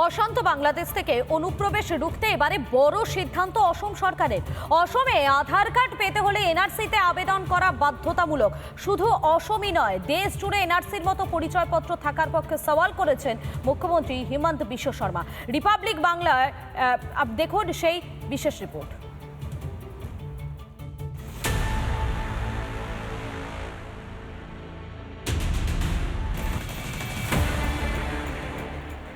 অশান্ত বাংলাদেশ থেকে অনুপ্রবেশ রুখতে এবারে বড় সিদ্ধান্ত অসম সরকারের। অসমে আধার কার্ড পেতে হলে এনআরসিতে আবেদন করা বাধ্যতামূলক। শুধু অসমই নয়, দেশ জুড়ে এনআরসির মতো পরিচয়পত্র থাকার পক্ষে সওয়াল করেছেন মুখ্যমন্ত্রী হিমন্ত বিশ্ব শর্মা। রিপাবলিক বাংলায় দেখুন সেই বিশেষ রিপোর্ট।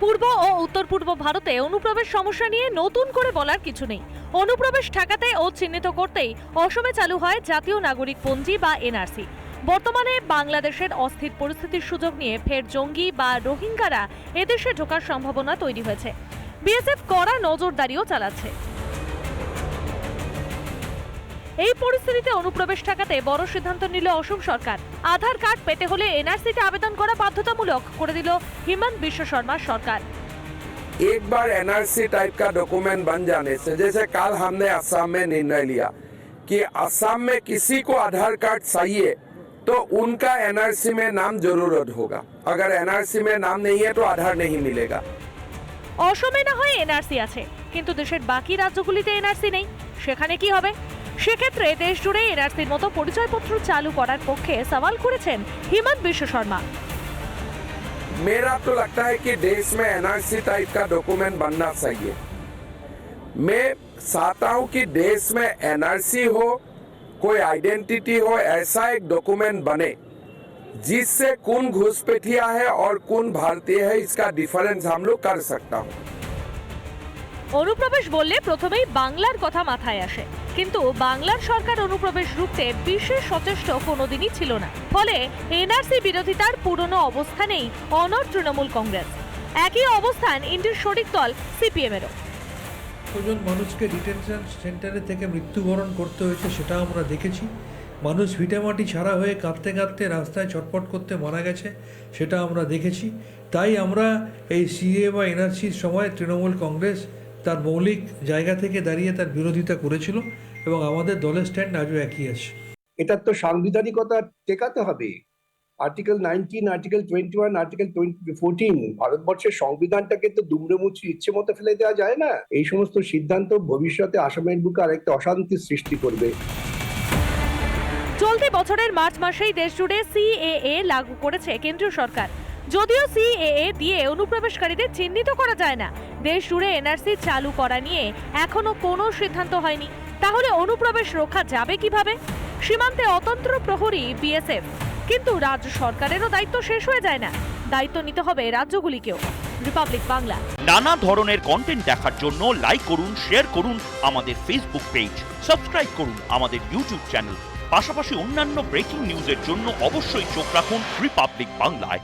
পূর্ব ও উত্তর পূর্ব ভারতে অনুপ্রবেশ সমস্যা নিয়ে নতুন করে বলার কিছু নেই। অনুপ্রবেশ ঠেকাতে ও চিহ্নিত করতেই অসমে চালু হয় জাতীয় নাগরিক পঞ্জি বা এনআরসি। বর্তমানে বাংলাদেশের অস্থির পরিস্থিতির সুযোগ নিয়ে ফের জঙ্গি বা রোহিঙ্গারা এদেশে ঢোকার সম্ভাবনা তৈরি হয়েছে। বিএসএফ কড়া নজরদারিও চালাচ্ছে। এই পরিস্থিতিতে অনুপ্রবেশ ঠেকাতে বড় সিদ্ধান্ত নিল অসম সরকার। আধার কার্ড পেতে হলে এনআরসিতে আবেদন করা বাধ্যতামূলক করে দিল হিমন্ত বিশ্ব শर्मा सरकार। एक बार एनआरसी टाइप का डॉक्यूमेंट बन जाने से, जैसे कल हमने असम में निर्णय लिया कि असम में किसी को आधार कार्ड चाहिए तो उनका एनआरसी में नाम जरूरत होगा। अगर एनआरसी में नाम नहीं है तो आधार नहीं मिलेगा। অসমে না হয় এনআরসি আছে, কিন্তু দেশের বাকি রাজ্যগুলিতে এনআরসি নেই। সেখানে কি হবে? সেক্ষেত্রে দেশ জুড়ে এনআরসির মতো পরিচয়পত্র চালু করার পক্ষে সওয়াল করেছেন হিমন্ত বিশ্ব শর্মা। मेरा तो लगता है कि देश में एनआरसी टाइप का डॉक्यूमेंट बनना चाहिए। मैं चाहता हूं कि देश में एनआरसी हो, कोई आइडेंटिटी हो, ऐसा एक डॉक्यूमेंट बने जिससे कौन घुसपैठिया है और कौन भारतीय है इसका डिफरेंस हम लोग कर सकता हूं। অনুপ্রবেশ বললে প্রথমেই বাংলার কথা মাথায় আসে, কিন্তু বাংলার সরকার অনুপ্রবেশ রুখতে বিশেষ সচেষ্ট কোনোদিনই ছিল না। ফলে এনআরসি বিরোধিতার পুরনো অবস্থানেই অনড় তৃণমূল কংগ্রেস। একই অবস্থান ইন্ডির শরিক দল সিপিএমেরও। কতজন মানুষকে ডিটেনশন সেন্টারে থেকে মৃত্যুবরণ করতে হয়েছে সেটা আমরা দেখেছি। মানুষ ভিটামাটি ছাড়া হয়ে কাঁদতে কাঁদতে রাস্তায় চটপট করতে মারা গেছে, সেটা আমরা দেখেছি। তাই আমরা এই সিএ বা এনআরসির সময় তৃণমূল কংগ্রেস তার মৌলিক জায়গা থেকে দাঁড়িয়ে তার বিরোধিতা করেছিল এবং আমাদের দলের স্ট্যান্ড আজও একই আছে। এটার তো সাংবিধানিকতা টেকাতে হবে। আর্টিকেল 19, আর্টিকেল 21, আর্টিকেল 14 ভারতবর্ষের সংবিধানটাকে তো দুমড়ে মুচড়ে ইচ্ছে মতো ফেলে দেওয়া যায় না। এই সমস্ত সিদ্ধান্ত ভবিষ্যতে আসামের বুকে আরেকটা অশান্তির সৃষ্টি করবে। চলতি বছরের মার্চ মাসেই দেশ জুড়ে সিএএ লাগু করেছে কেন্দ্রীয় সরকার। যদিও সিএএ দিয়ে অনুপ্রবেশকারীদের চিহ্নিত করা যায় না, দেশ জুড়ে এনআরসি চালু করা নিয়ে এখনো কোনো সিদ্ধান্ত হয়নি। তাহলে অনুপ্রবেশ রক্ষা যাবে কিভাবে? সীমান্তে অতন্ত্র প্রহরী বিএসএফ, কিন্তু রাজ্য সরকারেরও দায়িত্ব শেষ হয়ে যায় না, দায়িত্ব নিতে হবে রাজ্যগুলিকেও। রিপাবলিক বাংলা। নানা ধরনের কন্টেন্ট দেখার জন্য লাইক করুন, শেয়ার করুন আমাদের ফেসবুক পেজ, সাবস্ক্রাইব করুন আমাদের ইউটিউব চ্যানেল। পাশাপাশি অন্যান্য ব্রেকিং নিউজের জন্য অবশ্যই চোখ রাখুন রিপাবলিক বাংলায়।